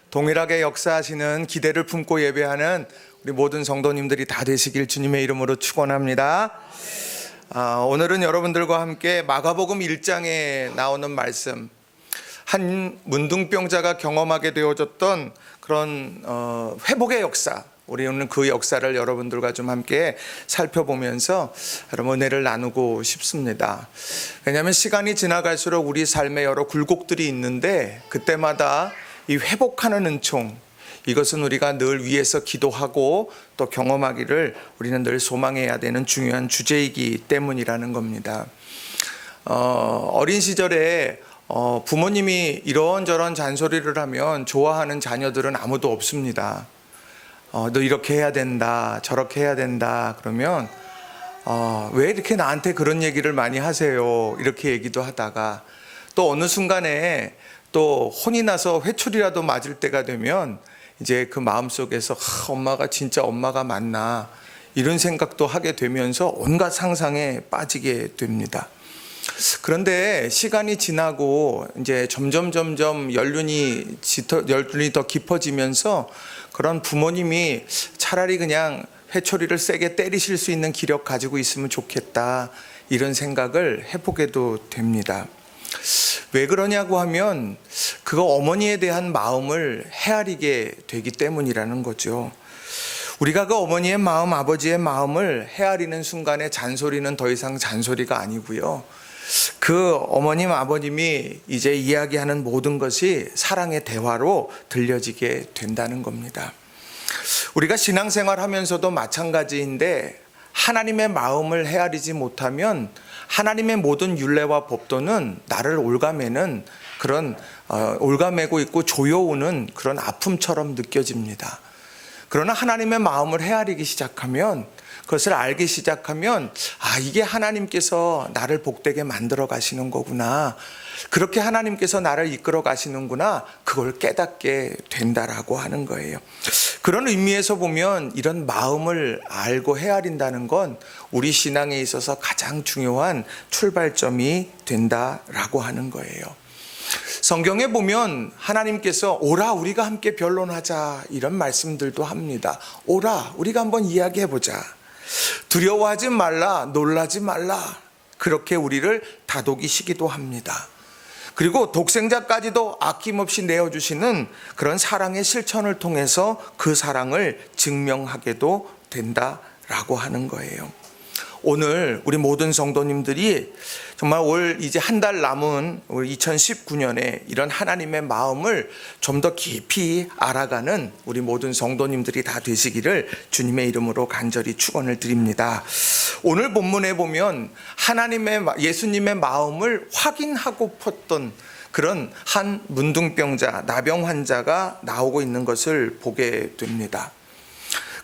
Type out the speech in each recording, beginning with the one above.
동일하게 역사하시는 기대를 품고 예배하는 우리 모든 성도님들이 다 되시길 주님의 이름으로 축원합니다. 오늘은 여러분들과 함께 마가복음 1장에 나오는 말씀, 한 문둥병자가 경험하게 되어졌던 그런 회복의 역사, 우리는 그 역사를 여러분들과 좀 함께 살펴보면서 여러분 은혜를 나누고 싶습니다. 왜냐하면 시간이 지나갈수록 우리 삶에 여러 굴곡들이 있는데 그때마다 이 회복하는 은총, 이것은 우리가 늘 위에서 기도하고 또 경험하기를 우리는 늘 소망해야 되는 중요한 주제이기 때문이라는 겁니다. 어린 시절에 부모님이 이런저런 잔소리를 하면 좋아하는 자녀들은 아무도 없습니다. 너 이렇게 해야 된다, 저렇게 해야 된다 그러면 왜 이렇게 나한테 그런 얘기를 많이 하세요, 이렇게 얘기도 하다가 또 어느 순간에 또 혼이 나서 회초리라도 맞을 때가 되면 이제 그 마음속에서 엄마가 진짜 엄마가 맞나 이런 생각도 하게 되면서 온갖 상상에 빠지게 됩니다. 그런데 시간이 지나고 이제 점점 연륜이 더 깊어지면서 그런 부모님이 차라리 그냥 회초리를 세게 때리실 수 있는 기력 가지고 있으면 좋겠다, 이런 생각을 해보게도 됩니다. 왜 그러냐고 하면 그거 어머니에 대한 마음을 헤아리게 되기 때문이라는 거죠. 우리가 그 어머니의 마음, 아버지의 마음을 헤아리는 순간에 잔소리는 더 이상 잔소리가 아니고요, 그 어머님, 아버님이 이제 이야기하는 모든 것이 사랑의 대화로 들려지게 된다는 겁니다. 우리가 신앙생활 하면서도 마찬가지인데 하나님의 마음을 헤아리지 못하면 하나님의 모든 율례와 법도는 나를 올가매는 그런 올가매고 있고 조여오는 그런 아픔처럼 느껴집니다. 그러나 하나님의 마음을 헤아리기 시작하면, 그것을 알기 시작하면 이게 하나님께서 나를 복되게 만들어 가시는 거구나, 그렇게 하나님께서 나를 이끌어 가시는구나, 그걸 깨닫게 된다라고 하는 거예요. 그런 의미에서 보면 이런 마음을 알고 헤아린다는 건 우리 신앙에 있어서 가장 중요한 출발점이 된다라고 하는 거예요. 성경에 보면 하나님께서 오라 우리가 함께 변론하자, 이런 말씀들도 합니다. 오라 우리가 한번 이야기해보자, 두려워하지 말라, 놀라지 말라, 그렇게 우리를 다독이시기도 합니다. 그리고 독생자까지도 아낌없이 내어주시는 그런 사랑의 실천을 통해서 그 사랑을 증명하게도 된다라고 하는 거예요. 오늘 우리 모든 성도님들이 정말 올 이제 한 달 남은 올 2019년에 이런 하나님의 마음을 좀 더 깊이 알아가는 우리 모든 성도님들이 다 되시기를 주님의 이름으로 간절히 축원을 드립니다. 오늘 본문에 보면 예수님의 마음을 확인하고 팠던 그런 한 문둥병자, 나병 환자가 나오고 있는 것을 보게 됩니다.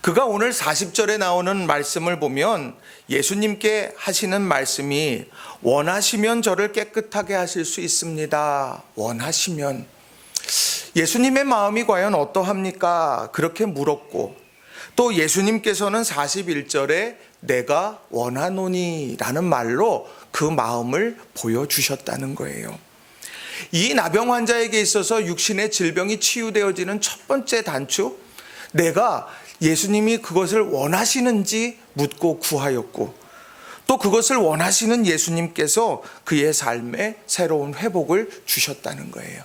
그가 오늘 40절에 나오는 말씀을 보면 예수님께 하시는 말씀이 원하시면 저를 깨끗하게 하실 수 있습니다. 원하시면. 예수님의 마음이 과연 어떠합니까? 그렇게 물었고, 또 예수님께서는 41절에 내가 원하노니 라는 말로 그 마음을 보여주셨다는 거예요. 이 나병 환자에게 있어서 육신의 질병이 치유되어지는 첫 번째 단추, 내가 예수님이 그것을 원하시는지 묻고 구하였고, 또 그것을 원하시는 예수님께서 그의 삶에 새로운 회복을 주셨다는 거예요.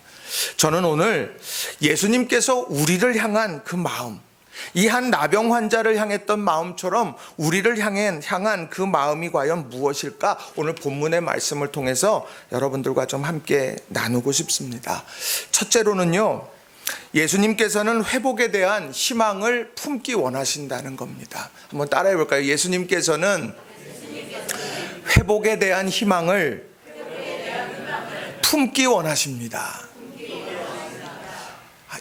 저는 오늘 예수님께서 우리를 향한 그 마음, 이 한 나병 환자를 향했던 마음처럼 우리를 향한 그 마음이 과연 무엇일까? 오늘 본문의 말씀을 통해서 여러분들과 좀 함께 나누고 싶습니다. 첫째로는요, 예수님께서는 회복에 대한 희망을 품기 원하신다는 겁니다. 한번 따라해 볼까요? 예수님께서는 회복에 대한 희망을 품기 원하십니다.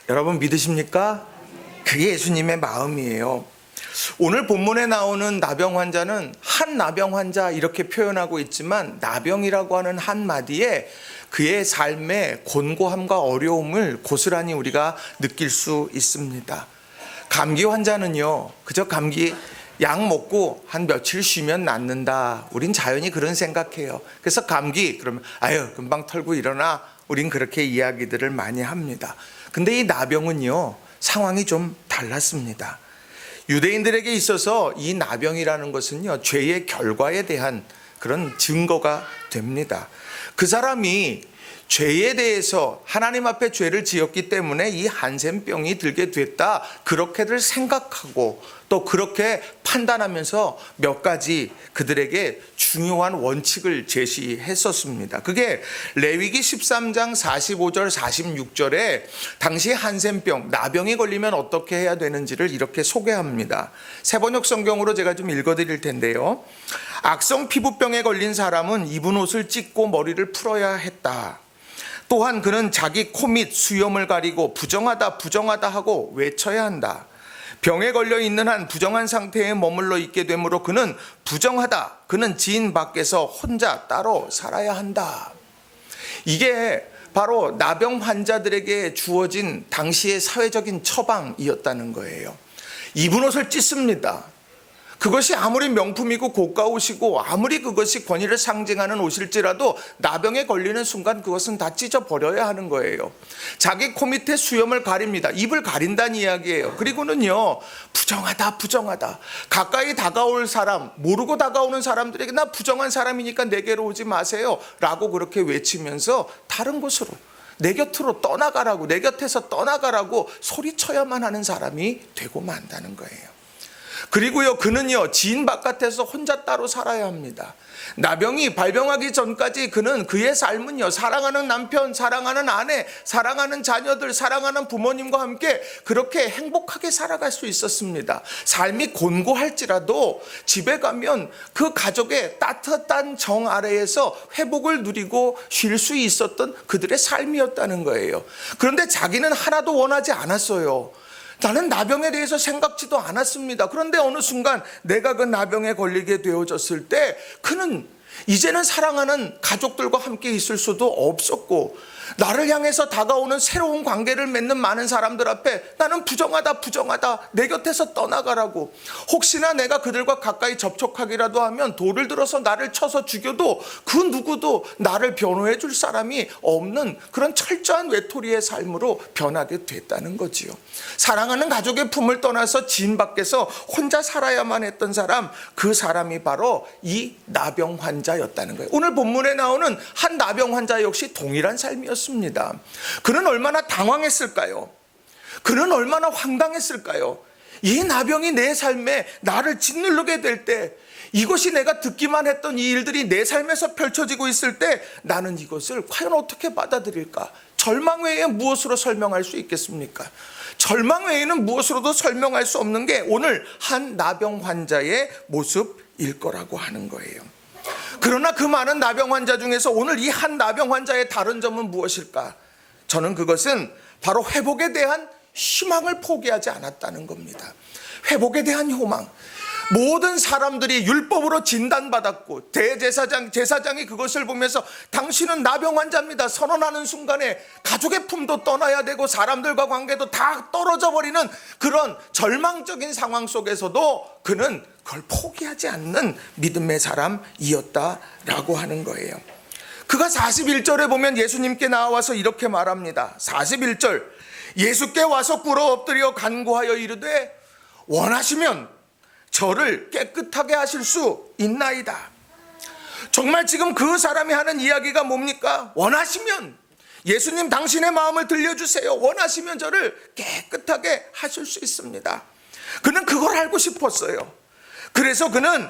여러분 믿으십니까? 그게 예수님의 마음이에요. 오늘 본문에 나오는 나병 환자는 한 나병 환자 이렇게 표현하고 있지만 나병이라고 하는 한마디에 그의 삶의 곤고함과 어려움을 고스란히 우리가 느낄 수 있습니다. 감기 환자는요, 그저 감기 약 먹고 한 며칠 쉬면 낫는다, 우린 자연히 그런 생각해요. 그래서 감기 그러면 아유 금방 털고 일어나, 우린 그렇게 이야기들을 많이 합니다. 근데 이 나병은요, 상황이 좀 달랐습니다. 유대인들에게 있어서 이 나병이라는 것은요, 죄의 결과에 대한 그런 증거가 됩니다. 그 사람이 죄에 대해서 하나님 앞에 죄를 지었기 때문에 이 한센병이 들게 됐다, 그렇게들 생각하고 또 그렇게 판단하면서 몇 가지 그들에게 중요한 원칙을 제시했었습니다. 그게 레위기 13장 45절 46절에 당시 한센병, 나병이 걸리면 어떻게 해야 되는지를 이렇게 소개합니다. 새번역 성경으로 제가 좀 읽어드릴 텐데요. 악성 피부병에 걸린 사람은 입은 옷을 찢고 머리를 풀어야 했다. 또한 그는 자기 코 및 수염을 가리고 부정하다 부정하다 하고 외쳐야 한다. 병에 걸려 있는 한 부정한 상태에 머물러 있게 되므로 그는 부정하다. 그는 지인 밖에서 혼자 따로 살아야 한다. 이게 바로 나병 환자들에게 주어진 당시의 사회적인 처방이었다는 거예요. 입은 옷을 찢습니다. 그것이 아무리 명품이고 고가 옷이고 아무리 그것이 권위를 상징하는 옷일지라도 나병에 걸리는 순간 그것은 다 찢어버려야 하는 거예요. 자기 코 밑에 수염을 가립니다. 입을 가린다는 이야기예요. 그리고는요, 부정하다 부정하다. 가까이 다가올 사람, 모르고 다가오는 사람들에게 나 부정한 사람이니까 내게로 오지 마세요 라고 그렇게 외치면서 다른 곳으로, 내 곁으로 떠나가라고, 내 곁에서 떠나가라고 소리쳐야만 하는 사람이 되고 만다는 거예요. 그리고요, 그는요, 지인 바깥에서 혼자 따로 살아야 합니다. 나병이 발병하기 전까지 그는 그의 삶은요, 사랑하는 남편, 사랑하는 아내, 사랑하는 자녀들, 사랑하는 부모님과 함께 그렇게 행복하게 살아갈 수 있었습니다. 삶이 곤고할지라도 집에 가면 그 가족의 따뜻한 정 아래에서 회복을 누리고 쉴 수 있었던 그들의 삶이었다는 거예요. 그런데 자기는 하나도 원하지 않았어요. 나는 나병에 대해서 생각지도 않았습니다. 그런데 어느 순간 내가 그 나병에 걸리게 되어졌을 때 그는 이제는 사랑하는 가족들과 함께 있을 수도 없었고, 나를 향해서 다가오는 새로운 관계를 맺는 많은 사람들 앞에 나는 부정하다 부정하다, 내 곁에서 떠나가라고, 혹시나 내가 그들과 가까이 접촉하기라도 하면 돌을 들어서 나를 쳐서 죽여도 그 누구도 나를 변호해 줄 사람이 없는 그런 철저한 외톨이의 삶으로 변하게 됐다는 거지요. 사랑하는 가족의 품을 떠나서 지인 밖에서 혼자 살아야만 했던 사람, 그 사람이 바로 이 나병 환자였다는 거예요. 오늘 본문에 나오는 한 나병 환자 역시 동일한 삶이었습니다. 그는 얼마나 당황했을까요? 그는 얼마나 황당했을까요? 이 나병이 내 삶에 나를 짓누르게 될 때, 이것이 내가 듣기만 했던 이 일들이 내 삶에서 펼쳐지고 있을 때 나는 이것을 과연 어떻게 받아들일까? 절망 외에 무엇으로 설명할 수 있겠습니까? 절망 외에는 무엇으로도 설명할 수 없는 게 오늘 한 나병 환자의 모습일 거라고 하는 거예요. 그러나 그 많은 나병 환자 중에서 오늘 이 한 나병 환자의 다른 점은 무엇일까? 저는 그것은 바로 회복에 대한 희망을 포기하지 않았다는 겁니다. 회복에 대한 희망. 모든 사람들이 율법으로 진단받았고 제사장이 그것을 보면서 당신은 나병 환자입니다 선언하는 순간에 가족의 품도 떠나야 되고 사람들과 관계도 다 떨어져 버리는 그런 절망적인 상황 속에서도 그는 그걸 포기하지 않는 믿음의 사람이었다라고 하는 거예요. 그가 41절에 보면 예수님께 나와서 이렇게 말합니다. 41절, 예수께 와서 꿇어 엎드려 간구하여 이르되 원하시면 저를 깨끗하게 하실 수 있나이다. 정말 지금 그 사람이 하는 이야기가 뭡니까? 원하시면, 예수님 당신의 마음을 들려주세요. 원하시면 저를 깨끗하게 하실 수 있습니다. 그는 그걸 알고 싶었어요. 그래서 그는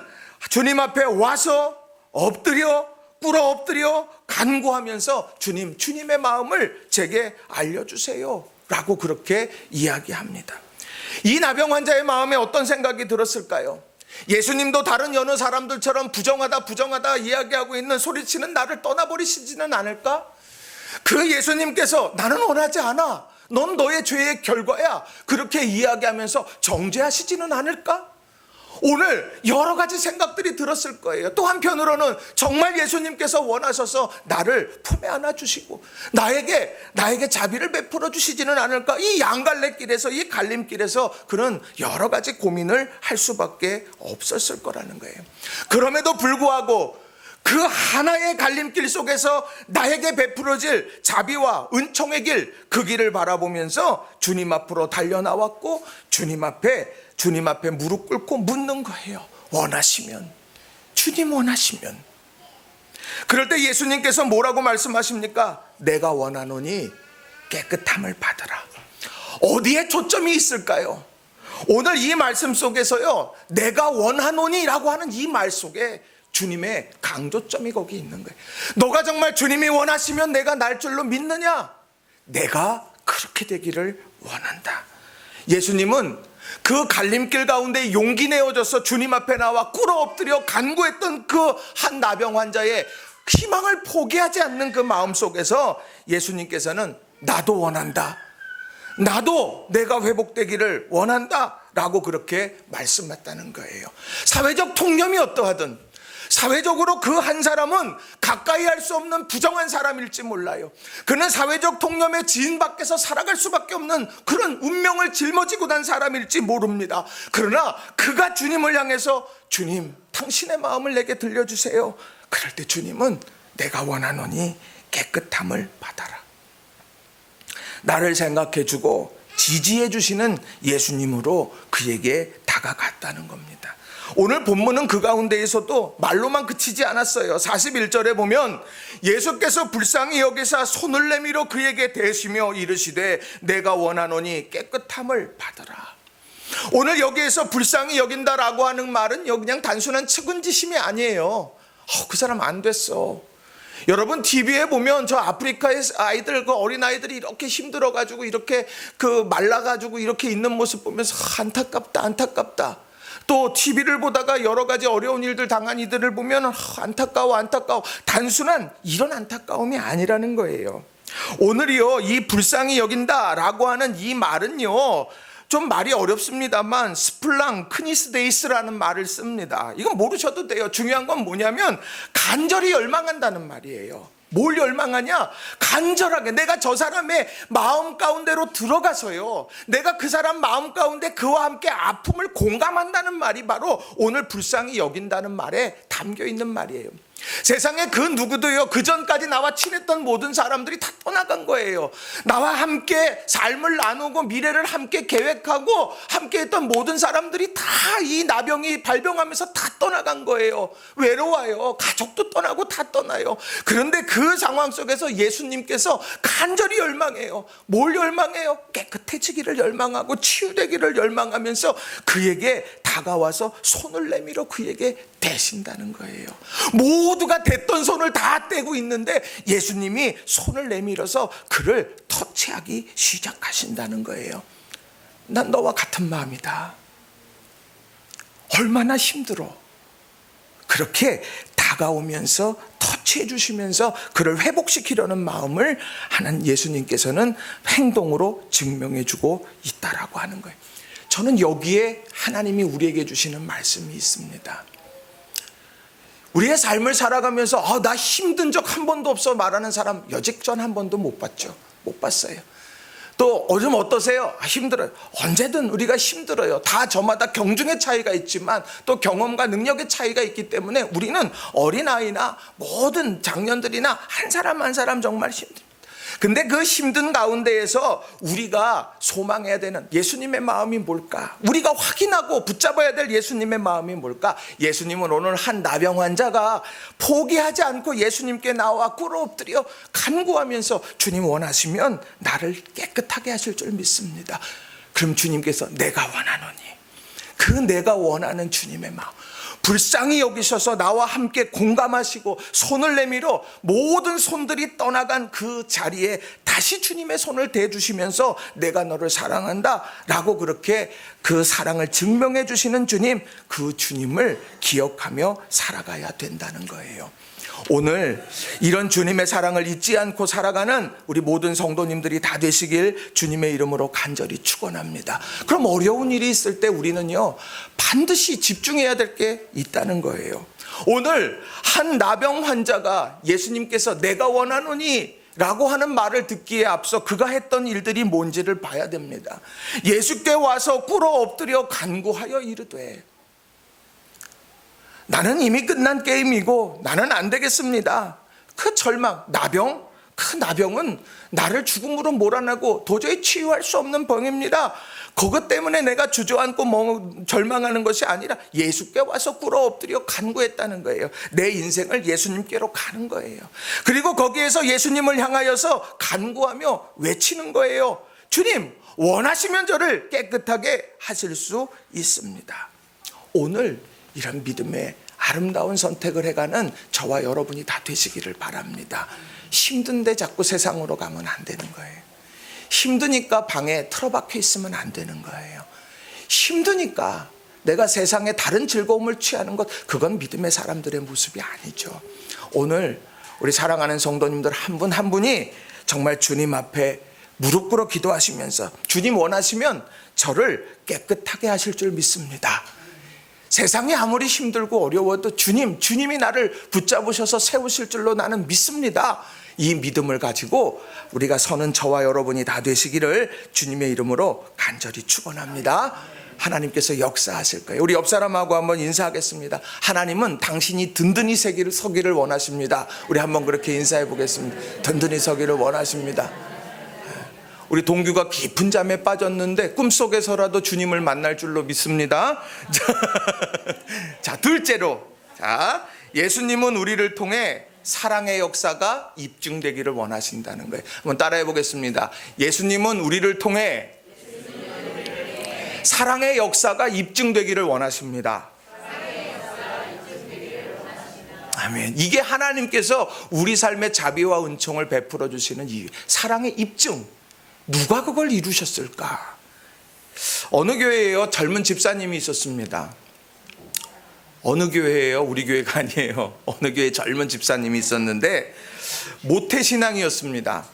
주님 앞에 와서 꿇어 엎드려 간구하면서 주님의 마음을 제게 알려주세요 라고 그렇게 이야기합니다. 이 나병 환자의 마음에 어떤 생각이 들었을까요? 예수님도 다른 여느 사람들처럼 부정하다 이야기하고 있는, 소리치는 나를 떠나버리시지는 않을까? 그 예수님께서 나는 원하지 않아, 넌 너의 죄의 결과야, 그렇게 이야기하면서 정죄하시지는 않을까? 오늘 여러 가지 생각들이 들었을 거예요. 또 한편으로는 정말 예수님께서 원하셔서 나를 품에 안아주시고 나에게 자비를 베풀어 주시지는 않을까? 이 양갈래길에서, 이 갈림길에서 그는 여러 가지 고민을 할 수밖에 없었을 거라는 거예요. 그럼에도 불구하고 그 하나의 갈림길 속에서 나에게 베풀어질 자비와 은총의 길, 그 길을 바라보면서 주님 앞으로 달려나왔고 주님 앞에 무릎 꿇고 묻는 거예요. 원하시면, 주님 원하시면. 그럴 때 예수님께서 뭐라고 말씀하십니까? 내가 원하노니 깨끗함을 받으라. 어디에 초점이 있을까요? 오늘 이 말씀 속에서요, 내가 원하노니라고 하는 이 말 속에 주님의 강조점이 거기 있는 거예요. 너가 정말 주님이 원하시면 내가 날 줄로 믿느냐? 내가 그렇게 되기를 원한다. 예수님은 그 갈림길 가운데 용기 내어져서 주님 앞에 나와 꿇어 엎드려 간구했던 그 한 나병 환자의 희망을 포기하지 않는 그 마음 속에서 예수님께서는 나도 원한다, 나도 내가 회복되기를 원한다 라고 그렇게 말씀했다는 거예요. 사회적 통념이 어떠하든, 사회적으로 그 한 사람은 가까이 할 수 없는 부정한 사람일지 몰라요. 그는 사회적 통념의 지인 밖에서 살아갈 수밖에 없는 그런 운명을 짊어지고 난 사람일지 모릅니다. 그러나 그가 주님을 향해서 주님, 당신의 마음을 내게 들려주세요. 그럴 때 주님은 내가 원하노니 깨끗함을 받아라. 나를 생각해주고 지지해주시는 예수님으로 그에게 다가갔다는 겁니다. 오늘 본문은 그 가운데에서도 말로만 그치지 않았어요. 41절에 보면 예수께서 불쌍히 여기사 손을 내밀어 그에게 대시며 이르시되 내가 원하노니 깨끗함을 받으라. 오늘 여기에서 불쌍히 여긴다라고 하는 말은 그냥 단순한 측은지심이 아니에요. 그 사람 안 됐어. 여러분 TV에 보면 저 아프리카의 아이들, 그 어린아이들이 이렇게 힘들어가지고 이렇게 말라가지고 이렇게 있는 모습 보면서 안타깝다, 안타깝다. 또 TV를 보다가 여러 가지 어려운 일들 당한 이들을 보면 안타까워. 단순한 이런 안타까움이 아니라는 거예요. 오늘이요, 이 불쌍히 여긴다라고 하는 이 말은요, 좀 말이 어렵습니다만 스플랑 크니스데이스라는 말을 씁니다. 이건 모르셔도 돼요. 중요한 건 뭐냐면 간절히 열망한다는 말이에요. 뭘 열망하냐? 간절하게 내가 저 사람의 마음 가운데로 들어가서요, 내가 그 사람 마음 가운데 그와 함께 아픔을 공감한다는 말이 바로 오늘 불쌍히 여긴다는 말에 담겨 있는 말이에요. 세상에 그 누구도요, 그 전까지 나와 친했던 모든 사람들이 다 떠나간 거예요. 나와 함께 삶을 나누고 미래를 함께 계획하고 함께 했던 모든 사람들이 다 이 나병이 발병하면서 다 떠나간 거예요. 외로워요. 가족도 떠나고 다 떠나요. 그런데 그 상황 속에서 예수님께서 간절히 열망해요. 뭘 열망해요? 깨끗해지기를 열망하고 치유되기를 열망하면서 그에게 다가와서 손을 내밀어 그에게 대신다는 거예요. 모두가 댔던 손을 다 떼고 있는데 예수님이 손을 내밀어서 그를 터치하기 시작하신다는 거예요. 난 너와 같은 마음이다. 얼마나 힘들어. 그렇게 다가오면서 터치해 주시면서 그를 회복시키려는 마음을 하는 예수님께서는 행동으로 증명해 주고 있다라고 하는 거예요. 저는 여기에 하나님이 우리에게 주시는 말씀이 있습니다. 우리의 삶을 살아가면서 나 힘든 적 한 번도 없어 말하는 사람 여직전 한 번도 못 봤죠. 못 봤어요. 또 요즘 어떠세요? 힘들어요. 언제든 우리가 힘들어요. 다 저마다 경중의 차이가 있지만 또 경험과 능력의 차이가 있기 때문에 우리는 어린아이나 모든 장년들이나 한 사람 한 사람 정말 힘들어요. 근데 그 힘든 가운데에서 우리가 소망해야 되는 예수님의 마음이 뭘까? 우리가 확인하고 붙잡아야 될 예수님의 마음이 뭘까? 예수님은 오늘 한 나병 환자가 포기하지 않고 예수님께 나와 꿇어 엎드려 간구하면서 주님 원하시면 나를 깨끗하게 하실 줄 믿습니다. 그럼 주님께서 내가 원하노니, 그 내가 원하는 주님의 마음, 불쌍히 여기셔서 나와 함께 공감하시고 손을 내밀어 모든 손들이 떠나간 그 자리에 다시 주님의 손을 대주시면서 내가 너를 사랑한다 라고 그렇게 그 사랑을 증명해 주시는 주님, 그 주님을 기억하며 살아가야 된다는 거예요. 오늘 이런 주님의 사랑을 잊지 않고 살아가는 우리 모든 성도님들이 다 되시길 주님의 이름으로 간절히 축원합니다. 그럼 어려운 일이 있을 때 우리는요, 반드시 집중해야 될 게 있다는 거예요. 오늘 한 나병 환자가 예수님께서 내가 원하노니 라고 하는 말을 듣기에 앞서 그가 했던 일들이 뭔지를 봐야 됩니다. 예수께 와서 꿇어 엎드려 간구하여 이르되, 나는 이미 끝난 게임이고 나는 안 되겠습니다. 그 절망, 나병, 그 나병은 나를 죽음으로 몰아내고 도저히 치유할 수 없는 병입니다. 그것 때문에 내가 주저앉고 절망하는 것이 아니라 예수께 와서 꿇어 엎드려 간구했다는 거예요. 내 인생을 예수님께로 가는 거예요. 그리고 거기에서 예수님을 향하여서 간구하며 외치는 거예요. 주님, 원하시면 저를 깨끗하게 하실 수 있습니다. 오늘 이런 믿음의 아름다운 선택을 해가는 저와 여러분이 다 되시기를 바랍니다. 힘든데 자꾸 세상으로 가면 안 되는 거예요. 힘드니까 방에 틀어박혀 있으면 안 되는 거예요. 힘드니까 내가 세상에 다른 즐거움을 취하는 것, 그건 믿음의 사람들의 모습이 아니죠. 오늘 우리 사랑하는 성도님들 한 분 한 분이 정말 주님 앞에 무릎 꿇어 기도하시면서 주님 원하시면 저를 깨끗하게 하실 줄 믿습니다. 세상이 아무리 힘들고 어려워도 주님이 나를 붙잡으셔서 세우실 줄로 나는 믿습니다. 이 믿음을 가지고 우리가 서는 저와 여러분이 다 되시기를 주님의 이름으로 간절히 축원합니다. 하나님께서 역사하실 거예요. 우리 옆 사람하고 한번 인사하겠습니다. 하나님은 당신이 든든히 서기를 원하십니다. 우리 한번 그렇게 인사해 보겠습니다. 든든히 서기를 원하십니다. 우리 동규가 깊은 잠에 빠졌는데 꿈속에서라도 주님을 만날 줄로 믿습니다. 자, 둘째로, 예수님은 우리를 통해 사랑의 역사가 입증되기를 원하신다는 거예요. 한번 따라해 보겠습니다. 예수님은 우리를 통해 사랑의 역사가 입증되기를 원하십니다. 아멘. 이게 하나님께서 우리 삶의 자비와 은총을 베풀어 주시는 이유, 사랑의 입증. 누가 그걸 이루셨을까? 어느 교회에요? 젊은 집사님이 있었습니다. 어느 교회예요? 우리 교회가 아니에요. 어느 교회에 젊은 집사님이 있었는데 모태신앙이었습니다.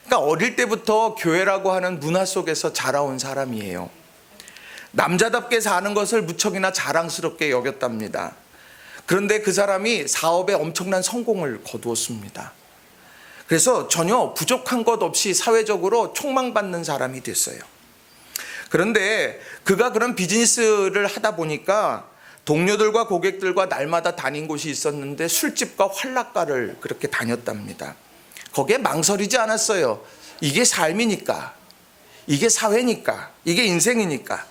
그러니까 어릴 때부터 교회라고 하는 문화 속에서 자라온 사람이에요. 남자답게 사는 것을 무척이나 자랑스럽게 여겼답니다. 그런데 그 사람이 사업에 엄청난 성공을 거두었습니다. 그래서 전혀 부족한 것 없이 사회적으로 촉망받는 사람이 됐어요. 그런데 그가 그런 비즈니스를 하다 보니까 동료들과 고객들과 날마다 다닌 곳이 있었는데 술집과 활락가를 그렇게 다녔답니다. 거기에 망설이지 않았어요. 이게 삶이니까, 이게 사회니까, 이게 인생이니까.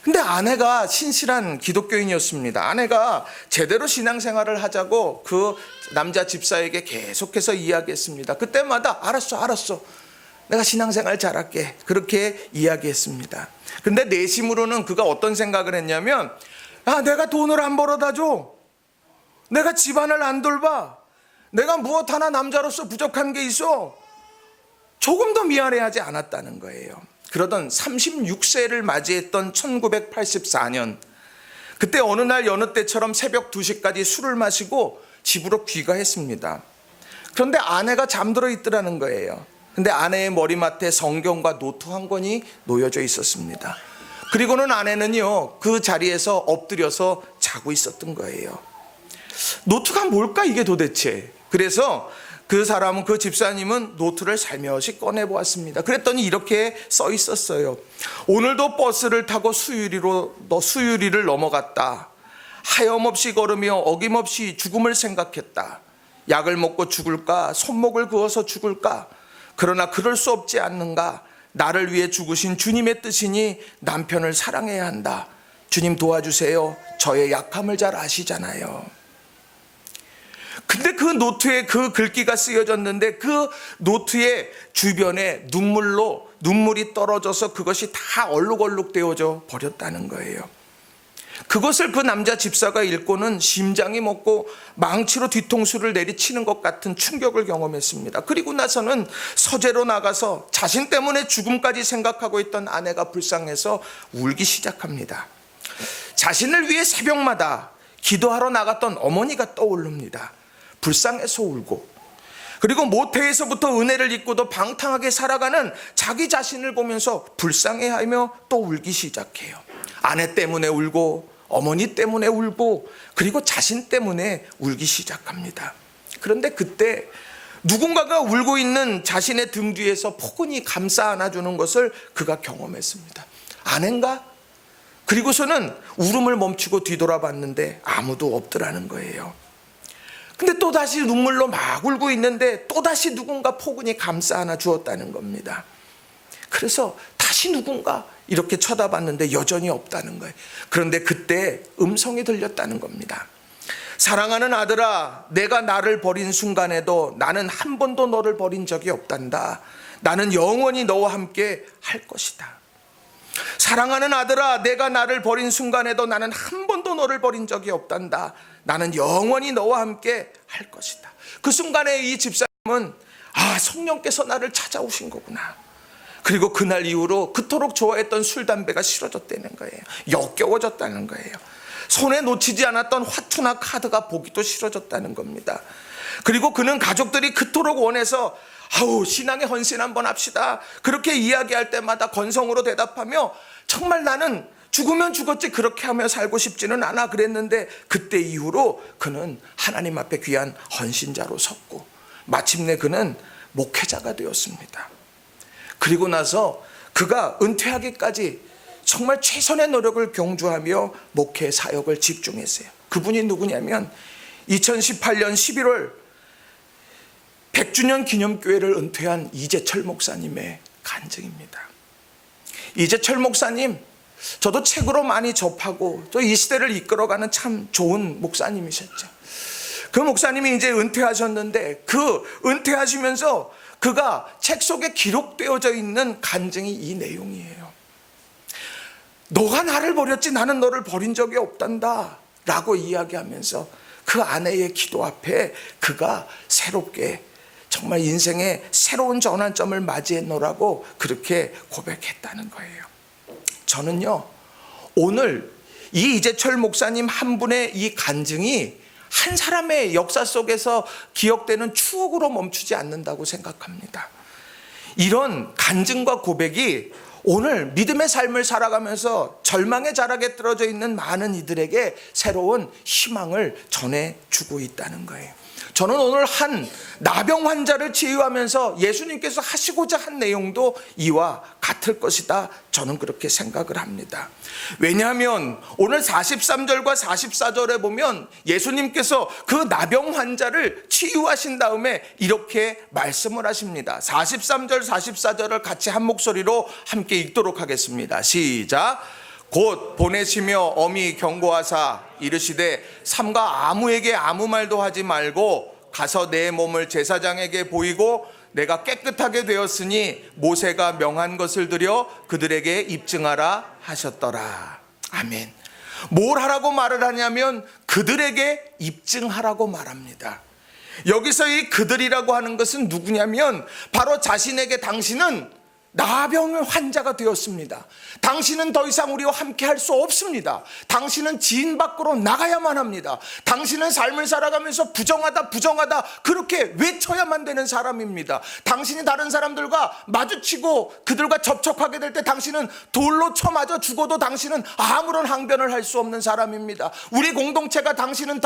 근데 아내가 신실한 기독교인이었습니다. 아내가 제대로 신앙생활을 하자고 그 남자 집사에게 계속해서 이야기했습니다. 그때마다 알았어. 내가 신앙생활 잘할게. 그렇게 이야기했습니다. 근데 내심으로는 그가 어떤 생각을 했냐면, 내가 돈을 안 벌어다 줘. 내가 집안을 안 돌봐. 내가 무엇 하나 남자로서 부족한 게 있어. 조금 더 미안해하지 않았다는 거예요. 그러던 36세를 맞이했던 1984년, 그때 어느 날 여느 때처럼 새벽 2시까지 술을 마시고 집으로 귀가했습니다. 그런데 아내가 잠들어 있더라는 거예요. 근데 아내의 머리맡에 성경과 노트 한 권이 놓여져 있었습니다. 그리고는 아내는요, 그 자리에서 엎드려서 자고 있었던 거예요. 노트가 뭘까 이게 도대체? 그래서 그 집사님은 노트를 살며시 꺼내보았습니다. 그랬더니 이렇게 써 있었어요. 오늘도 버스를 타고 수유리를 넘어갔다. 하염없이 걸으며 어김없이 죽음을 생각했다. 약을 먹고 죽을까? 손목을 그어서 죽을까? 그러나 그럴 수 없지 않는가? 나를 위해 죽으신 주님의 뜻이니 남편을 사랑해야 한다. 주님 도와주세요. 저의 약함을 잘 아시잖아요. 근데 그 노트에 그 글귀가 쓰여졌는데 그 노트의 주변에 눈물이 떨어져서 그것이 다 얼룩얼룩 되어져 버렸다는 거예요. 그것을 그 남자 집사가 읽고는 심장이 멎고 망치로 뒤통수를 내리치는 것 같은 충격을 경험했습니다. 그리고 나서는 서재로 나가서 자신 때문에 죽음까지 생각하고 있던 아내가 불쌍해서 울기 시작합니다. 자신을 위해 새벽마다 기도하러 나갔던 어머니가 떠오릅니다. 불쌍해서 울고, 그리고 모태에서부터 은혜를 입고도 방탕하게 살아가는 자기 자신을 보면서 불쌍해하며 또 울기 시작해요. 아내 때문에 울고, 어머니 때문에 울고, 그리고 자신 때문에 울기 시작합니다. 그런데 그때 누군가가 울고 있는 자신의 등 뒤에서 포근히 감싸 안아주는 것을 그가 경험했습니다. 아내인가? 그리고서는 울음을 멈추고 뒤돌아봤는데 아무도 없더라는 거예요. 근데 또다시 눈물로 막 울고 있는데 또다시 누군가 포근히 감싸 안아 주었다는 겁니다. 그래서 다시 누군가 이렇게 쳐다봤는데 여전히 없다는 거예요. 그런데 그때 음성이 들렸다는 겁니다. 사랑하는 아들아, 내가 나를 버린 순간에도 나는 한 번도 너를 버린 적이 없단다. 나는 영원히 너와 함께 할 것이다. 사랑하는 아들아, 내가 나를 버린 순간에도 나는 한 번도 너를 버린 적이 없단다. 나는 영원히 너와 함께 할 것이다. 그 순간에 이 집사님은 성령께서 나를 찾아오신 거구나. 그리고 그날 이후로 그토록 좋아했던 술, 담배가 싫어졌다는 거예요. 역겨워졌다는 거예요. 손에 놓치지 않았던 화투나 카드가 보기도 싫어졌다는 겁니다. 그리고 그는 가족들이 그토록 원해서 신앙의 헌신 한번 합시다, 그렇게 이야기할 때마다 건성으로 대답하며 정말 나는 죽으면 죽었지 그렇게 하며 살고 싶지는 않아 그랬는데, 그때 이후로 그는 하나님 앞에 귀한 헌신자로 섰고 마침내 그는 목회자가 되었습니다. 그리고 나서 그가 은퇴하기까지 정말 최선의 노력을 경주하며 목회 사역을 집중했어요. 그분이 누구냐면 2018년 11월 100주년 기념교회를 은퇴한 이재철 목사님의 간증입니다. 이재철 목사님, 저도 책으로 많이 접하고 또 이 시대를 이끌어가는 참 좋은 목사님이셨죠. 그 목사님이 이제 은퇴하셨는데 그 은퇴하시면서 그가 책 속에 기록되어져 있는 간증이 이 내용이에요. 너가 나를 버렸지 나는 너를 버린 적이 없단다 라고 이야기하면서 그 아내의 기도 앞에 그가 새롭게 정말 인생의 새로운 전환점을 맞이했노라고 그렇게 고백했다는 거예요. 저는요, 오늘 이 이재철 목사님 한 분의 이 간증이 한 사람의 역사 속에서 기억되는 추억으로 멈추지 않는다고 생각합니다. 이런 간증과 고백이 오늘 믿음의 삶을 살아가면서 절망의 자락에 떨어져 있는 많은 이들에게 새로운 희망을 전해주고 있다는 거예요. 저는 오늘 한 나병 환자를 치유하면서 예수님께서 하시고자 한 내용도 이와 같을 것이다, 저는 그렇게 생각을 합니다. 왜냐하면 오늘 43절과 44절에 보면 예수님께서 그 나병 환자를 치유하신 다음에 이렇게 말씀을 하십니다. 43절 44절을 같이 한 목소리로 함께 읽도록 하겠습니다. 시작. 곧 보내시며 엄히 경고하사 이르시되 삼가 아무에게 아무 말도 하지 말고 가서 내 몸을 제사장에게 보이고 내가 깨끗하게 되었으니 모세가 명한 것을 드려 그들에게 입증하라 하셨더라. 아멘. 뭘 하라고 말을 하냐면 그들에게 입증하라고 말합니다. 여기서 이 그들이라고 하는 것은 누구냐면 바로 자신에게 당신은 나병 환자가 되었습니다. 당신은 더 이상 우리와 함께 할 수 없습니다. 당신은 지인 밖으로 나가야만 합니다. 당신은 삶을 살아가면서 부정하다 그렇게 외쳐야만 되는 사람입니다. 당신이 다른 사람들과 마주치고 그들과 접촉하게 될 때 당신은 돌로 쳐맞아 죽어도 당신은 아무런 항변을 할 수 없는 사람입니다. 우리 공동체가 당신을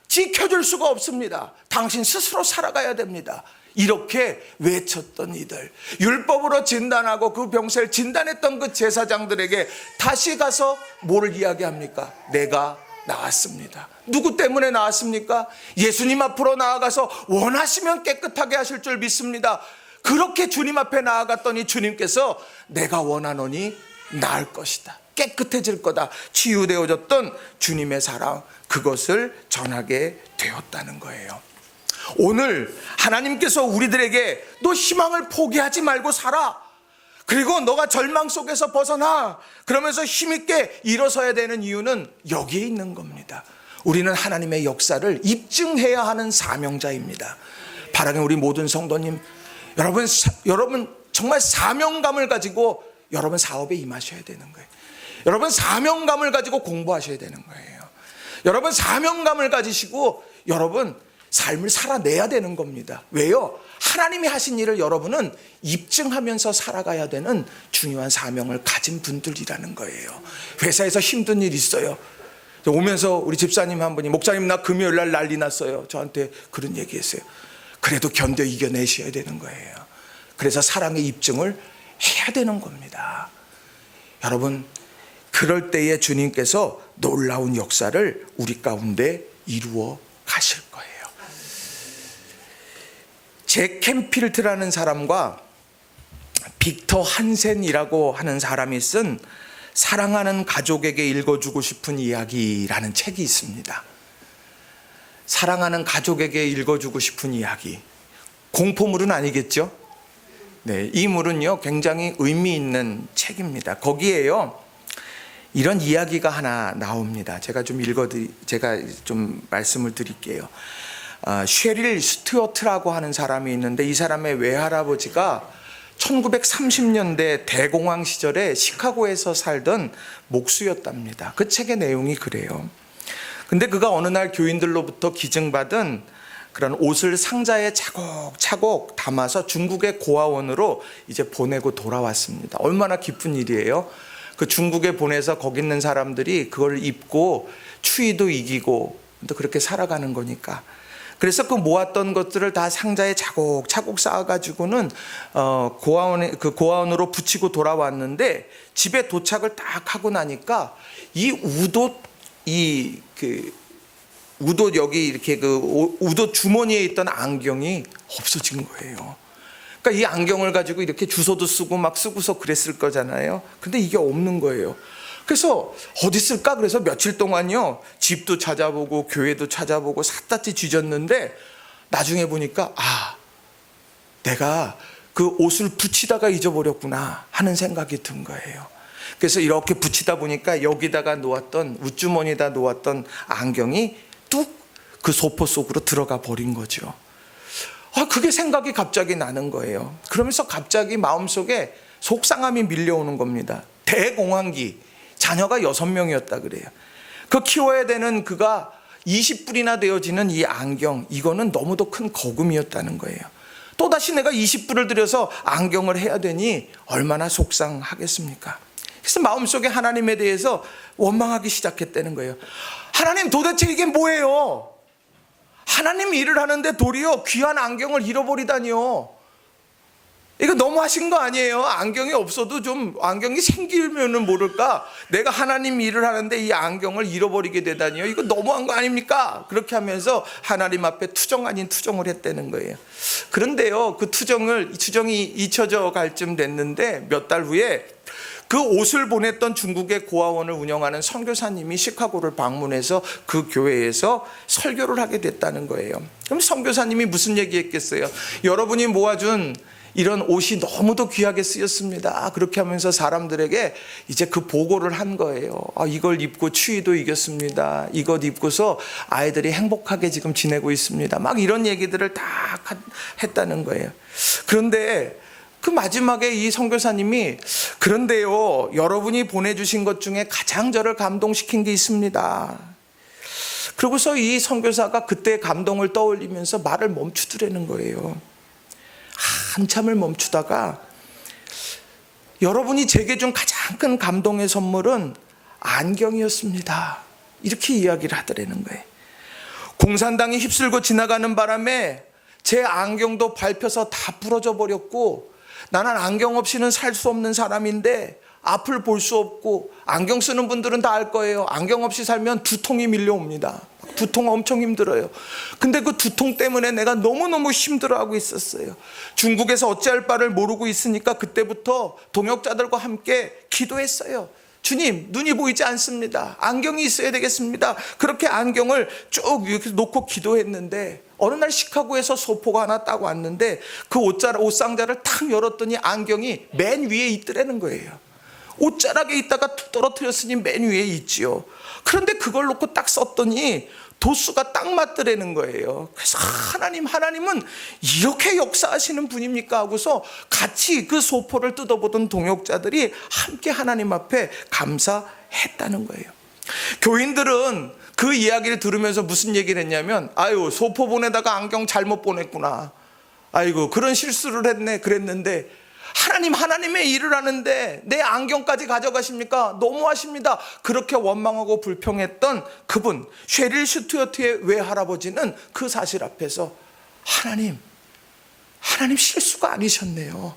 지켜줄 수가 없습니다. 당신 스스로 살아가야 됩니다. 이렇게 외쳤던 이들, 율법으로 진단하고 그 병세를 진단했던 그 제사장들에게 다시 가서 뭐를 이야기합니까? 내가 나았습니다. 누구 때문에 나았습니까? 예수님 앞으로 나아가서 원하시면 깨끗하게 하실 줄 믿습니다. 그렇게 주님 앞에 나아갔더니 주님께서 내가 원하노니 나을 것이다, 깨끗해질 거다, 치유되어졌던 주님의 사랑, 그것을 전하게 되었다는 거예요. 오늘 하나님께서 우리들에게 너 희망을 포기하지 말고 살아, 그리고 너가 절망 속에서 벗어나, 그러면서 힘있게 일어서야 되는 이유는 여기에 있는 겁니다. 우리는 하나님의 역사를 입증해야 하는 사명자입니다. 바라는 우리 모든 성도님, 여러분 정말 사명감을 가지고 여러분 사업에 임하셔야 되는 거예요. 여러분 사명감을 가지고 공부하셔야 되는 거예요. 여러분 사명감을 가지시고 여러분 삶을 살아내야 되는 겁니다. 왜요? 하나님이 하신 일을 여러분은 입증하면서 살아가야 되는 중요한 사명을 가진 분들이라는 거예요. 회사에서 힘든 일 있어요. 오면서 우리 집사님 한 분이, 목사님 나 금요일 날 난리 났어요, 저한테 그런 얘기했어요. 그래도 견뎌 이겨내셔야 되는 거예요. 그래서 사랑의 입증을 해야 되는 겁니다. 여러분, 그럴 때에 주님께서 놀라운 역사를 우리 가운데 이루어 가실 거예요. 잭 캔필드라는 사람과 빅터 한센이라고 하는 사람이 쓴 사랑하는 가족에게 읽어주고 싶은 이야기라는 책이 있습니다. 사랑하는 가족에게 읽어주고 싶은 이야기. 공포물은 아니겠죠? 네, 이 물은요 굉장히 의미 있는 책입니다. 거기에요 이런 이야기가 하나 나옵니다. 제가 좀 말씀을 드릴게요. 쉐릴 스튜어트라고 하는 사람이 있는데 이 사람의 외할아버지가 1930년대 대공황 시절에 시카고에서 살던 목수였답니다. 그 책의 내용이 그래요. 근데 그가 어느 날 교인들로부터 기증받은 그런 옷을 상자에 차곡차곡 담아서 중국의 고아원으로 이제 보내고 돌아왔습니다. 얼마나 기쁜 일이에요. 그 중국에 보내서 거기 있는 사람들이 그걸 입고 추위도 이기고 또 그렇게 살아가는 거니까. 그래서 그 모았던 것들을 다 상자에 차곡차곡 쌓아가지고는 고아원으로 붙이고 돌아왔는데 집에 도착을 딱 하고 나니까 이 우도 여기 이렇게 우도 주머니에 있던 안경이 없어진 거예요. 그러니까 이 안경을 가지고 이렇게 주소도 쓰고 막 쓰고서 그랬을 거잖아요. 근데 이게 없는 거예요. 그래서 어디 있을까? 그래서 며칠 동안요 집도 찾아보고 교회도 찾아보고 샅샅이 뒤졌는데 나중에 보니까 내가 그 옷을 붙이다가 잊어버렸구나 하는 생각이 든 거예요. 그래서 이렇게 붙이다 보니까 여기다가 놓았던 웃주머니에다 놓았던 안경이 뚝 그 소포 속으로 들어가 버린 거죠. 그게 생각이 갑자기 나는 거예요. 그러면서 갑자기 마음속에 속상함이 밀려오는 겁니다. 대공황기, 자녀가 6명이었다 그래요. 그 키워야 되는 그가 20불이나 되어지는 이 안경, 이거는 너무도 큰 거금이었다는 거예요. 또다시 내가 20불을 들여서 안경을 해야 되니 얼마나 속상하겠습니까? 그래서 마음속에 하나님에 대해서 원망하기 시작했다는 거예요. 하나님, 도대체 이게 뭐예요? 하나님 일을 하는데 도리어 귀한 안경을 잃어버리다니요. 이거 너무 하신 거 아니에요? 안경이 없어도 좀 안경이 생기면은 모를까? 내가 하나님 일을 하는데 이 안경을 잃어버리게 되다니요. 이거 너무한 거 아닙니까? 그렇게 하면서 하나님 앞에 투정 아닌 투정을 했다는 거예요. 그런데요, 그 투정이 잊혀져 갈 쯤 됐는데 몇 달 후에 그 옷을 보냈던 중국의 고아원을 운영하는 선교사님이 시카고를 방문해서 그 교회에서 설교를 하게 됐다는 거예요. 그럼 선교사님이 무슨 얘기했겠어요? 여러분이 모아준 이런 옷이 너무도 귀하게 쓰였습니다. 그렇게 하면서 사람들에게 이제 그 보고를 한 거예요. 이걸 입고 추위도 이겼습니다. 이것 입고서 아이들이 행복하게 지금 지내고 있습니다. 막 이런 얘기들을 다 했다는 거예요. 그런데 그 마지막에 이 선교사님이 그런데요, 여러분이 보내주신 것 중에 가장 저를 감동시킨 게 있습니다. 그러고서 이 선교사가 그때 감동을 떠올리면서 말을 멈추더라는 거예요. 한참을 멈추다가 여러분이 제게 준 가장 큰 감동의 선물은 안경이었습니다. 이렇게 이야기를 하더라는 거예요. 공산당이 휩쓸고 지나가는 바람에 제 안경도 밟혀서 다 부러져 버렸고 나는 안경 없이는 살 수 없는 사람인데 앞을 볼 수 없고 안경 쓰는 분들은 다 알 거예요. 안경 없이 살면 두통이 밀려옵니다. 두통 엄청 힘들어요. 근데 그 두통 때문에 내가 너무너무 힘들어하고 있었어요. 중국에서 어찌할 바를 모르고 있으니까 그때부터 동역자들과 함께 기도했어요. 주님, 눈이 보이지 않습니다. 안경이 있어야 되겠습니다. 그렇게 안경을 쭉 이렇게 놓고 기도했는데 어느 날 시카고에서 소포가 하나 따고 왔는데 그 옷상자를 탁 열었더니 안경이 맨 위에 있더라는 거예요. 옷자락에 있다가 떨어뜨렸으니 맨 위에 있지요. 그런데 그걸 놓고 딱 썼더니 도수가 딱 맞더라는 거예요. 그래서 하나님은 이렇게 역사하시는 분입니까? 하고서 같이 그 소포를 뜯어보던 동역자들이 함께 하나님 앞에 감사했다는 거예요. 교인들은 그 이야기를 들으면서 무슨 얘기를 했냐면 소포 보내다가 안경 잘못 보냈구나. 그런 실수를 했네. 그랬는데 하나님의 일을 하는데 내 안경까지 가져가십니까? 너무하십니다. 그렇게 원망하고 불평했던 그분 쉐릴 스튜어트의 외할아버지는 그 사실 앞에서 하나님 실수가 아니셨네요.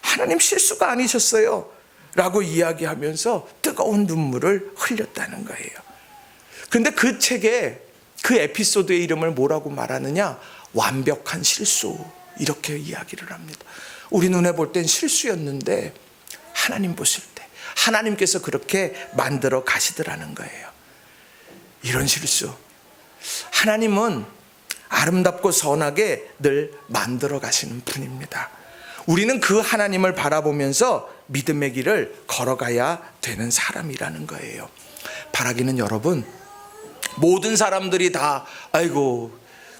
하나님 실수가 아니셨어요. 라고 이야기하면서 뜨거운 눈물을 흘렸다는 거예요. 그런데 그 책에 그 에피소드의 이름을 뭐라고 말하느냐? 완벽한 실수, 이렇게 이야기를 합니다. 우리 눈에 볼 땐 실수였는데 하나님 보실 때 하나님께서 그렇게 만들어 가시더라는 거예요. 이런 실수, 하나님은 아름답고 선하게 늘 만들어 가시는 분입니다. 우리는 그 하나님을 바라보면서 믿음의 길을 걸어가야 되는 사람이라는 거예요. 바라기는 여러분, 모든 사람들이 다 아이고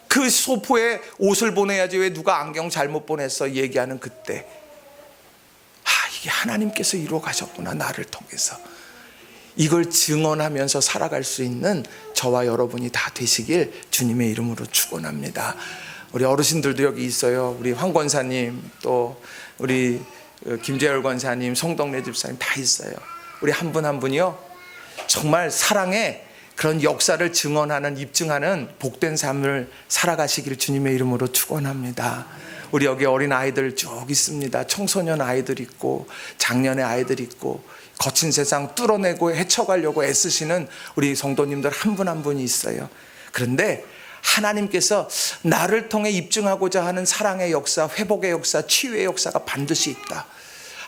그 소포에 옷을 보내야지 왜 누가 안경 잘못 보냈어 얘기하는 그때, 이게 하나님께서 이루어 가셨구나 나를 통해서, 이걸 증언하면서 살아갈 수 있는 저와 여러분이 다 되시길 주님의 이름으로 축원합니다. 우리 어르신들도 여기 있어요. 우리 황 권사님, 또 우리 김재열 권사님, 송덕래 집사님 다 있어요. 우리 한 분 한 분이요 정말 사랑의 그런 역사를 증언하는, 입증하는 복된 삶을 살아가시길 주님의 이름으로 축원합니다. 우리 여기 어린 아이들 쭉 있습니다. 청소년 아이들 있고 장년의 아이들 있고 거친 세상 뚫어내고 헤쳐가려고 애쓰시는 우리 성도님들 한 분 한 분이 있어요. 그런데 하나님께서 나를 통해 입증하고자 하는 사랑의 역사, 회복의 역사, 치유의 역사가 반드시 있다.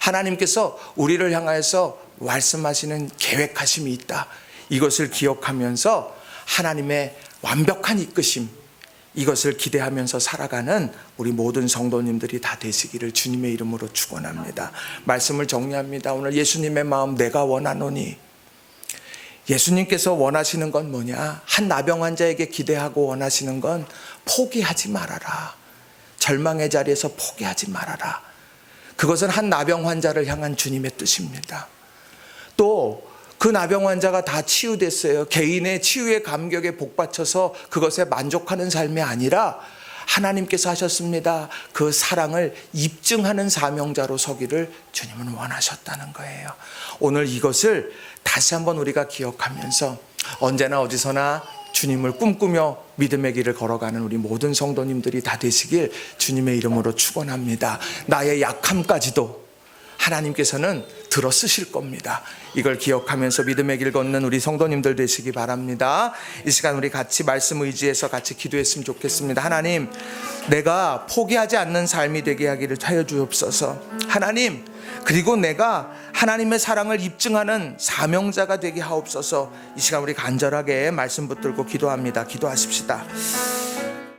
하나님께서 우리를 향하여서 말씀하시는 계획하심이 있다. 이것을 기억하면서 하나님의 완벽한 이끄심, 이것을 기대하면서 살아가는 우리 모든 성도님들이 다 되시기를 주님의 이름으로 축원합니다. 말씀을 정리합니다. 오늘 예수님의 마음 내가 원하노니, 예수님께서 원하시는 건 뭐냐? 한 나병 환자에게 기대하고 원하시는 건 포기하지 말아라. 절망의 자리에서 포기하지 말아라. 그것은 한 나병 환자를 향한 주님의 뜻입니다. 또 그 나병 환자가 다 치유됐어요. 개인의 치유의 감격에 복받쳐서 그것에 만족하는 삶이 아니라 하나님께서 하셨습니다. 그 사랑을 입증하는 사명자로 서기를 주님은 원하셨다는 거예요. 오늘 이것을 다시 한번 우리가 기억하면서 언제나 어디서나 주님을 꿈꾸며 믿음의 길을 걸어가는 우리 모든 성도님들이 다 되시길 주님의 이름으로 축원합니다. 나의 약함까지도 하나님께서는 들어 쓰실 겁니다. 이걸 기억하면서 믿음의 길 걷는 우리 성도님들 되시기 바랍니다. 이 시간 우리 같이 말씀 의지해서 같이 기도했으면 좋겠습니다. 하나님, 내가 포기하지 않는 삶이 되게 하기를 하여 주옵소서. 하나님, 그리고 내가 하나님의 사랑을 입증하는 사명자가 되게 하옵소서. 이 시간 우리 간절하게 말씀 붙들고 기도합니다. 기도하십시다.